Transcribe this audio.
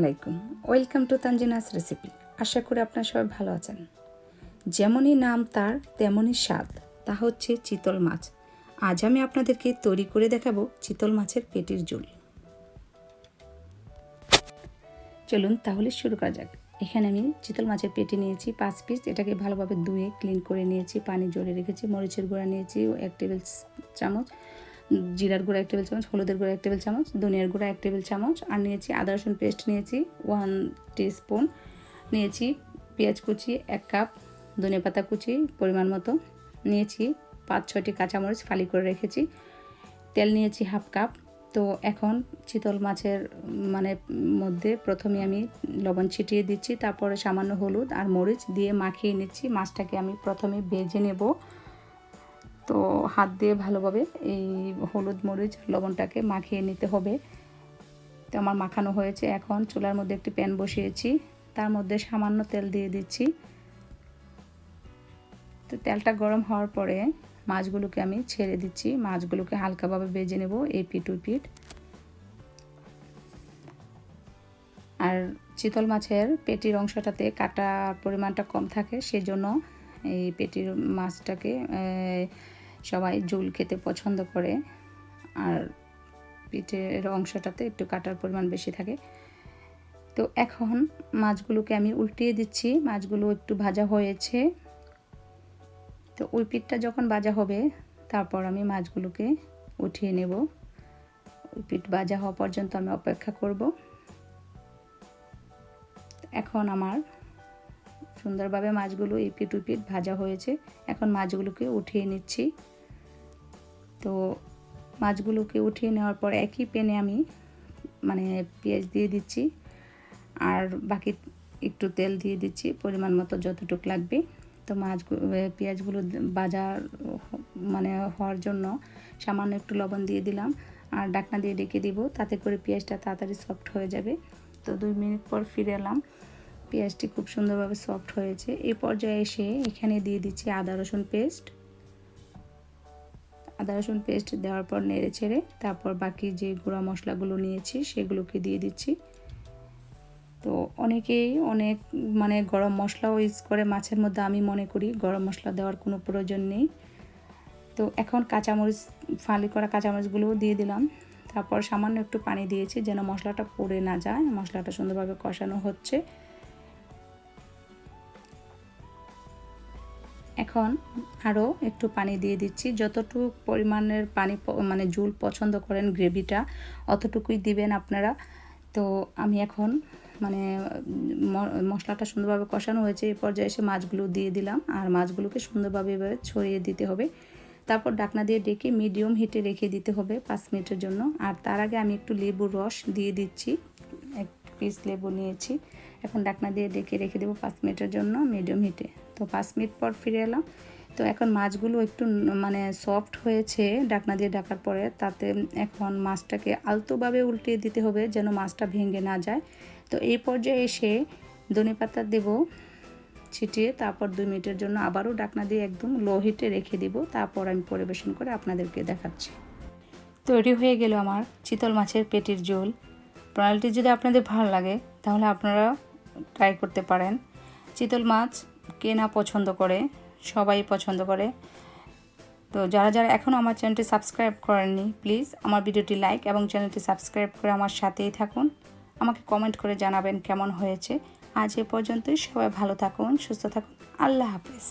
আলাইকুম, welcome to Tanzina's recipe. আশা করি আপনারা সবাই ভালো আছেন। যেমনই নাম তার তেমনই স্বাদ, তা হচ্ছে চিতল মাছ। আজ আমি আপনাদেরকে তৈরি করে দেখাবো চিতল মাছের পেটির ঝোল। চলুন তাহলে শুরু করা যাক। এখানে আমি চিতল মাছের পেটি নিয়েছি 5 পিস। এটাকে ভালোভাবে ধুয়ে ক্লিন করে নিয়েছি, পানি জড়িয়ে রেখেছি। মরিচের গুঁড়া নিয়েছি 1 টেবিল চামচ, জিরার গুঁড়া 1 টেবিল চামচ, হলুদের গুঁড়া 1 টেবিল চামচ, ধনিয়ার গুঁড়া 1 টেবিল চামচ, আর নিয়েছি আদা রসুন পেস্ট নিয়েছি 1 টিস্পুন, নিয়েছি পেঁয়াজ কুচি 1 কাপ, ধনিয়া পাতা কুচি পরিমাণ মতো, নিয়েছি 5-6টি কাঁচামরিচ ফালি করে রেখেছি, তেল নিয়েছি 1/2 কাপ। তো এখন চিতল মাছের মধ্যে প্রথমে আমি লবণ ছিটিয়ে দিচ্ছি, তারপরে সামান্য হলুদ আর মরিচ দিয়ে মাখিয়ে নিচ্ছি। মাছটাকে আমি প্রথমে ভেজে নেব। তো হাত দিয়ে ভালোভাবে এই হলুদ মরিচ লবণটাকে মাখিয়ে নিতে হবে। তো আমার মাখানো হয়েছে। এখন চুলার মধ্যে একটি প্যান বসিয়েছি, তার মধ্যে সামান্য তেল দিয়ে দিচ্ছি। তো তেলটা গরম হওয়ার পরে মাছগুলোকে আমি ছেড়ে দিচ্ছি। মাছগুলোকে হালকাভাবে ভেজে নেব এই পিঠ ও পিঠ। আর চিতল মাছের পেটির অংশটাতে কাটা পরিমাণটা কম থাকে, সেজন্য এই পেটির মাছটাকে সবাই ঝোল খেতে পছন্দ করে, আর পিঠের অংশটাতে একটু কাটার পরিমাণ বেশি থাকে। তো এখন মাছগুলোকে আমি উল্টিয়ে দিচ্ছি। মাছগুলো একটু ভাজা হয়েছে। তো ওই পিঠটা যখন ভাজা হবে তারপর আমি মাছগুলোকে উঠিয়ে নেব। ওই পিঠ ভাজা হওয়া পর্যন্ত আমি অপেক্ষা করব। এখন আমার সুন্দরভাবে মাছগুলো এই পিঠ ও পিঠ ভাজা হয়েছে। এখন মাছগুলোকে উঠিয়ে নিচ্ছি। তো মাছগুলোকে উঠিয়ে নেওয়ার পর একই প্যানে আমি পেঁয়াজ দিয়ে দিচ্ছি, আর বাকি একটু তেল দিয়ে দিচ্ছি পরিমাণ মতো যতটুকু লাগবে। তো পেঁয়াজগুলো ভাজা হওয়ার জন্য সামান্য একটু লবণ দিয়ে দিলাম, আর ঢাকনা দিয়ে ঢেকে দিব, তাতে করে পেঁয়াজটা তাড়াতাড়ি সফট হয়ে যাবে। তো 2 মিনিট পর ফিরে এলাম। পেঁয়াজটি খুব সুন্দরভাবে সফট হয়েছে। এই পর্যায়ে এসে এখানে দিয়ে দিচ্ছি আদা রসুন পেস্ট। আদা রসুন পেস্ট দেওয়ার পর নেড়ে ছেড়ে তারপর বাকি যে গুঁড়া মশলাগুলো নিয়েছি সেগুলোকে দিয়ে দিচ্ছি। তো অনেকেই অনেক গরম মশলাও ইউজ করে মাছের মধ্যে। আমি মনে করি গরম মশলা দেওয়ার কোনো প্রয়োজন নেই। তো এখন কাঁচামরিচ ফালি করা কাঁচামরিচগুলোও দিয়ে দিলাম। তারপর সামান্য একটু পানি দিয়েছি যেন মশলাটা পুড়ে না যায়। মশলাটা সুন্দরভাবে কষানো হচ্ছে। এখন আরও একটু পানি দিয়ে দিচ্ছি। যতটুকু পরিমাণের পানি ঝোল পছন্দ করেন গ্রেভিটা অতটুকুই দিবেন আপনারা। তো আমি এখন মশলাটা সুন্দরভাবে কষানো হয়েছে। এই পর্যায়ে এসে মাছগুলো দিয়ে দিলাম, আর মাছগুলোকে সুন্দরভাবে এভাবে ছড়িয়ে দিতে হবে। তারপর ঢাকনা দিয়ে ডেকে মিডিয়াম হিটে রেখে দিতে হবে 5 মিনিটের জন্য। আর তার আগে আমি একটু লেবুর রস দিয়ে দিচ্ছি, 1 পিস লেবু নিয়েছি। এখন ঢাকনা দিয়ে ডেকে রেখে দেবো 5 মিনিটের জন্য মিডিয়াম হিটে। তো 5 মিনিট পর ফিরে এলাম। তো এখন মাছগুলো একটু সফট হয়েছে ঢাকনা দিয়ে ঢাকার পরে। তাতে এখন মাছটাকে আলতোভাবে উল্টিয়ে দিতে হবে যেন মাছটা ভেঙে না যায়। তো এই পর্যায়ে এসে ধনেপাতা দেব ছিটিয়ে, তারপর 2 মিনিটের জন্য আবারও ঢাকনা দিয়ে একদম লো হিটে রেখে দিব। তারপর আমি পরিবেশন করে আপনাদেরকে দেখাচ্ছি। তৈরি হয়ে গেল আমার চিতল মাছের পেটির ঝোল। প্রণালীটি যদি আপনাদের ভালো লাগে তাহলে আপনারা ট্রাই করতে পারেন। চিতল মাছ কে না পছন্দ করে, সবাই পছন্দ করে। তো যারা যারা এখনও আমার চ্যানেলটি সাবস্ক্রাইব করেননি, প্লিজ আমার ভিডিওটি লাইক এবং চ্যানেলটি সাবস্ক্রাইব করে আমার সাথেই থাকুন। আমাকে কমেন্ট করে জানাবেন কেমন হয়েছে। আজ এ পর্যন্তই। সবাই ভালো থাকুন, সুস্থ থাকুন। আল্লাহ হাফেজ।